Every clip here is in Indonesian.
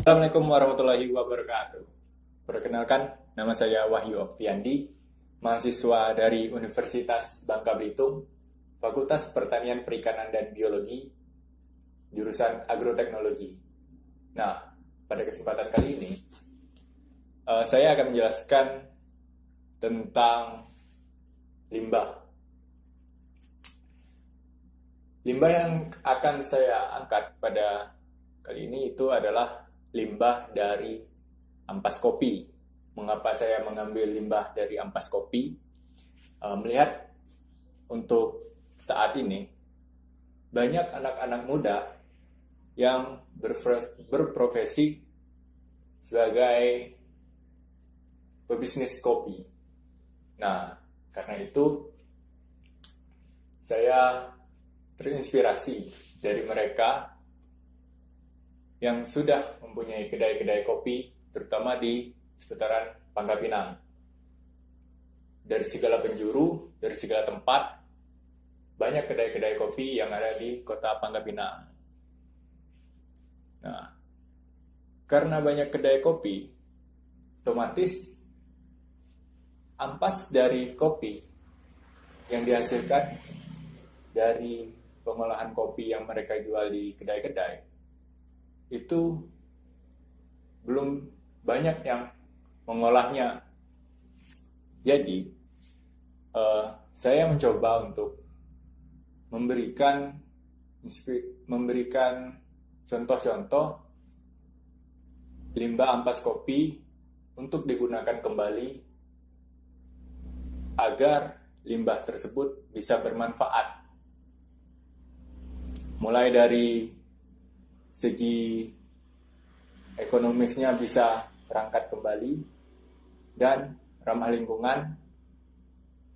Assalamualaikum warahmatullahi wabarakatuh. Perkenalkan, nama saya Wahyu Opiandi, mahasiswa dari Universitas Bangka Belitung, Fakultas Pertanian Perikanan dan Biologi, jurusan Agroteknologi. Nah, pada kesempatan kali ini, saya akan menjelaskan tentang limbah. Limbah yang akan saya angkat pada kali ini itu adalah limbah dari ampas kopi. Mengapa saya mengambil limbah dari ampas kopi? Melihat untuk saat ini banyak anak-anak muda yang berprofesi sebagai pebisnis kopi. Nah, karena itu saya terinspirasi dari mereka yang sudah mempunyai kedai-kedai kopi, terutama di seputaran Pangkal Pinang. Dari segala penjuru, dari segala tempat, banyak kedai-kedai kopi yang ada di kota Pangkal Pinang. Nah, karena banyak kedai kopi, otomatis ampas dari kopi yang dihasilkan dari pengolahan kopi yang mereka jual di kedai-kedai itu belum banyak yang mengolahnya. Jadi, saya mencoba untuk memberikan contoh-contoh limbah ampas kopi untuk digunakan kembali agar limbah tersebut bisa bermanfaat. Mulai dari segi ekonomisnya bisa terangkat kembali dan ramah lingkungan,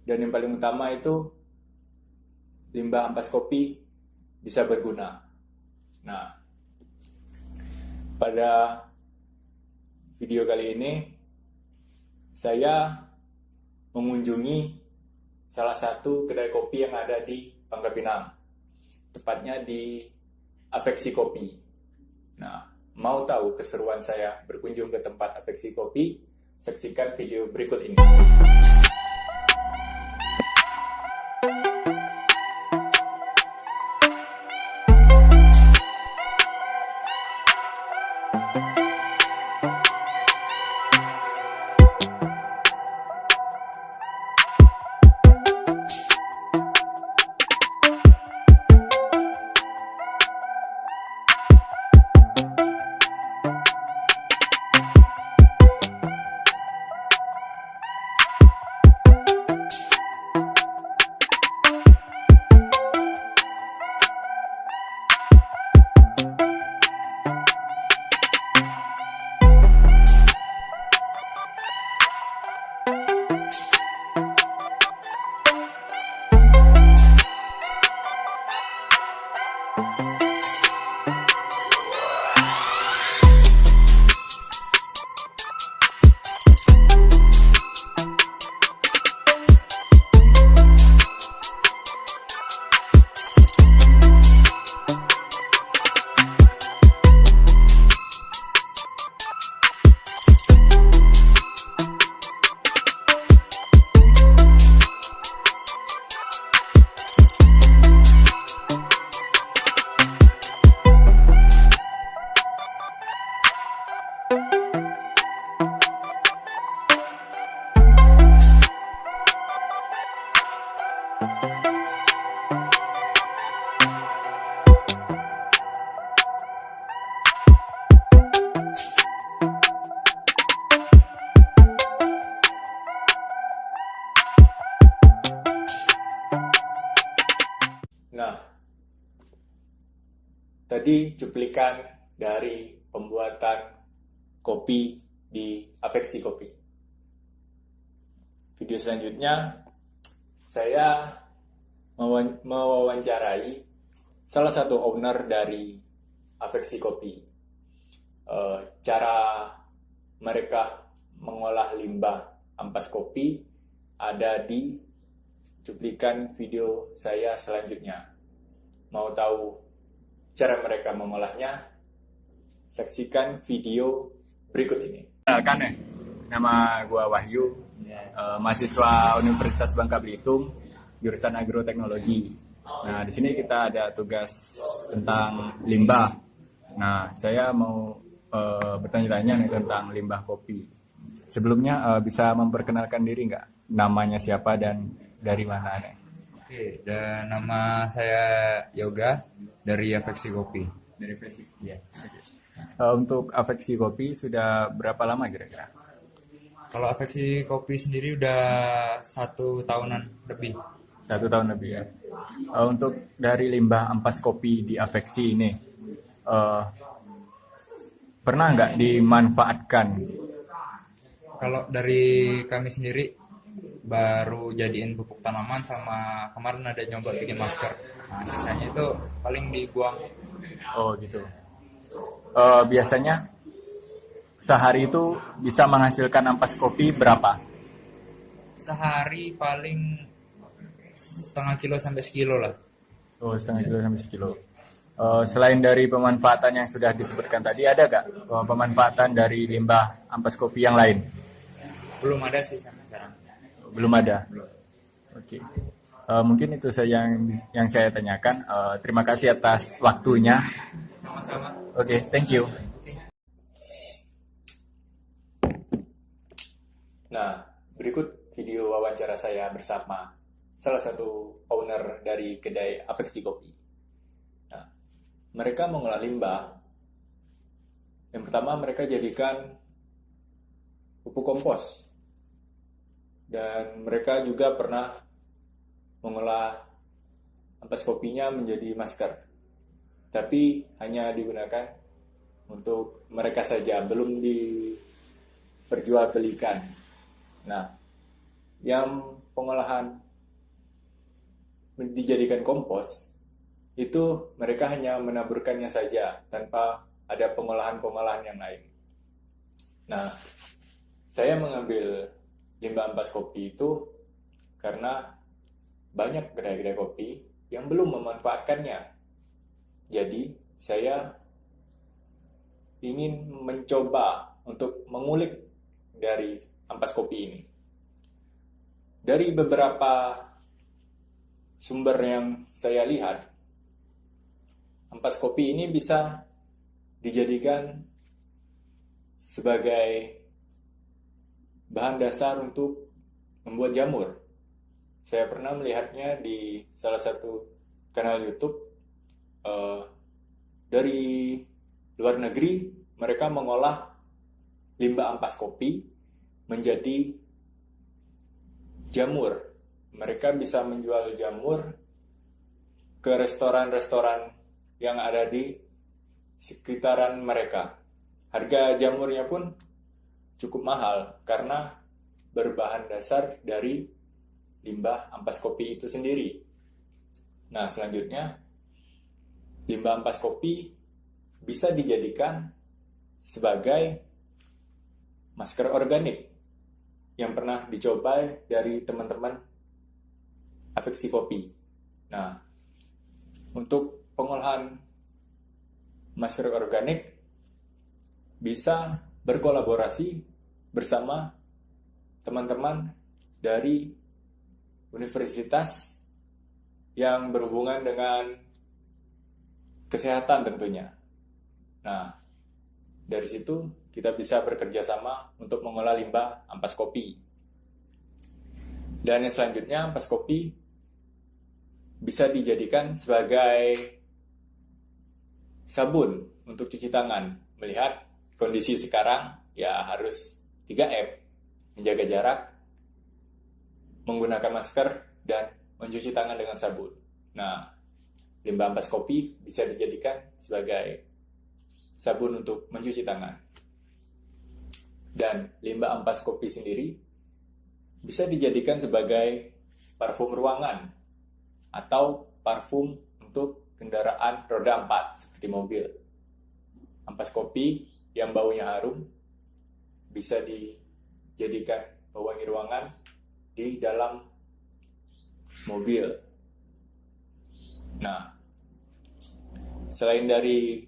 dan yang paling utama itu limbah ampas kopi bisa berguna. Nah, pada video kali ini saya mengunjungi salah satu kedai kopi yang ada di Pangkal Pinang, tepatnya di Afeksi Kopi. Nah, mau tahu keseruan saya berkunjung ke tempat Afeksi Kopi? Saksikan video berikut ini. Nah, tadi cuplikan dari pembuatan kopi di Afeksi Kopi. Video selanjutnya, saya mewawancarai salah satu owner dari Afeksi Kopi. Cara mereka mengolah limbah ampas kopi ada di cuplikan video saya selanjutnya. Mau tahu cara mereka mengolahnya? saksikan video berikut ini. Kenalkan ya, nama gua Wahyu, mahasiswa Universitas Bangka Belitung, jurusan agroteknologi. Nah, di sini kita ada tugas tentang limbah. Nah, saya mau bertanya-tanya nih tentang limbah kopi. Sebelumnya bisa memperkenalkan diri nggak? Namanya siapa dan dari mana nih? Oke, dan nama saya Yoga dari Afeksi Kopi. Dari Basic. Ya. Untuk afeksi kopi sudah berapa lama kira-kira? Kalau Afeksi Kopi sendiri udah 1 tahunan lebih. 1 tahun lebih ya. Untuk dari limbah ampas kopi di afeksi ini, pernah nggak dimanfaatkan? Kalau dari kami sendiri baru jadiin pupuk tanaman, sama kemarin ada nyoba bikin masker. Nah, sisanya itu paling dibuang. Oh gitu. Biasanya sehari itu bisa menghasilkan ampas kopi berapa? Sehari paling setengah kilo sampai sekilo lah. Oh, setengah kilo sampai sekilo. Selain dari pemanfaatan yang sudah disebutkan tadi, ada nggak pemanfaatan dari limbah ampas kopi yang lain? Belum ada sih sampai sekarang. Belum ada. Belum. Oke. Mungkin itu saja yang saya tanyakan. Terima kasih atas waktunya. Sama-sama. Oke, thank you. Nah, berikut video wawancara saya bersama salah satu owner dari kedai afeksi kopi. Nah, mereka mengolah limbah. Yang pertama mereka jadikan pupuk kompos. Dan mereka juga pernah mengolah ampas kopinya menjadi masker. Tapi hanya digunakan untuk mereka saja, belum diperjualbelikan. Nah, yang pengolahan dijadikan kompos, itu mereka hanya menaburkannya saja tanpa ada pengolahan-pengolahan yang lain. Nah, saya mengambil limbah ampas kopi itu karena banyak kedai-kedai kopi yang belum memanfaatkannya. Jadi, saya ingin mencoba untuk mengulik dari ampas kopi ini. Dari beberapa sumber yang saya lihat, ampas kopi ini bisa dijadikan sebagai bahan dasar untuk membuat jamur. Saya pernah melihatnya di salah satu kanal YouTube. Dari luar negeri, mereka mengolah limbah ampas kopi menjadi jamur. Mereka bisa menjual jamur ke restoran-restoran yang ada di sekitaran mereka. Harga jamurnya pun cukup mahal karena berbahan dasar dari limbah ampas kopi itu sendiri. Nah, selanjutnya limbah ampas kopi bisa dijadikan sebagai masker organik yang pernah dicoba dari teman-teman afeksi kopi. Nah, untuk pengolahan masker organik bisa berkolaborasi bersama teman-teman dari universitas yang berhubungan dengan kesehatan tentunya. Nah, dari situ kita bisa bekerja sama untuk mengolah limbah ampas kopi. Dan yang selanjutnya, ampas kopi bisa dijadikan sebagai sabun untuk cuci tangan. Melihat kondisi sekarang, ya harus 3M, menjaga jarak, menggunakan masker, dan mencuci tangan dengan sabun. Nah, limbah ampas kopi bisa dijadikan sebagai sabun untuk mencuci tangan. Dan limbah ampas kopi sendiri bisa dijadikan sebagai parfum ruangan atau parfum untuk kendaraan roda 4 seperti mobil. Ampas kopi yang baunya harum bisa dijadikan pewangi ruangan di dalam mobil. Nah, selain dari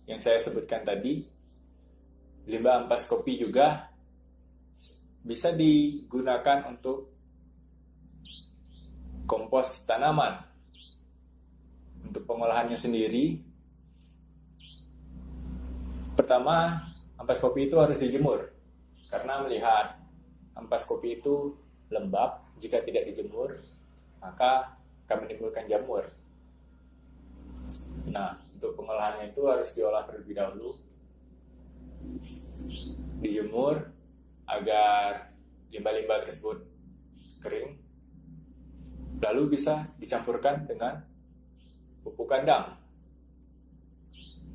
yang saya sebutkan tadi, limbah ampas kopi juga bisa digunakan untuk kompos tanaman. Untuk pengolahannya sendiri, pertama, ampas kopi itu harus dijemur. Karena melihat ampas kopi itu lembab, jika tidak dijemur, maka akan menimbulkan jamur. Nah, untuk pengolahannya itu harus diolah terlebih dahulu, dijemur agar limbah-limbah tersebut kering, lalu bisa dicampurkan dengan pupuk kandang.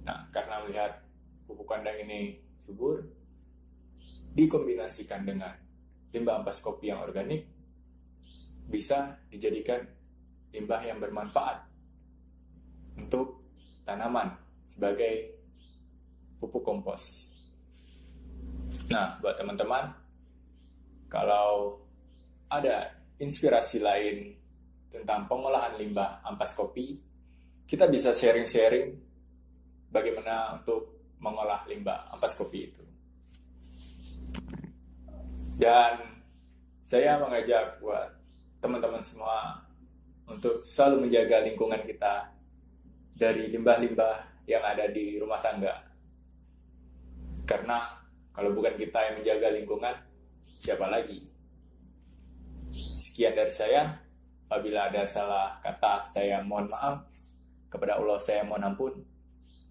Nah, karena melihat pupuk kandang ini subur, dikombinasikan dengan limbah ampas kopi yang organik, bisa dijadikan limbah yang bermanfaat untuk tanaman sebagai pupuk kompos. Nah, buat teman-teman, kalau ada inspirasi lain tentang pengolahan limbah ampas kopi, kita bisa sharing-sharing bagaimana untuk mengolah limbah ampas kopi itu. Dan saya mengajak buat teman-teman semua untuk selalu menjaga lingkungan kita dari limbah-limbah yang ada di rumah tangga. Karena kalau bukan kita yang menjaga lingkungan, siapa lagi? Sekian dari saya. Apabila ada salah kata, saya mohon maaf. Kepada Allah saya mohon ampun.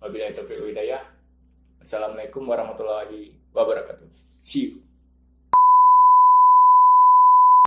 Wabillahi taufiq wal hidayah. Assalamualaikum warahmatullahi wabarakatuh. See you.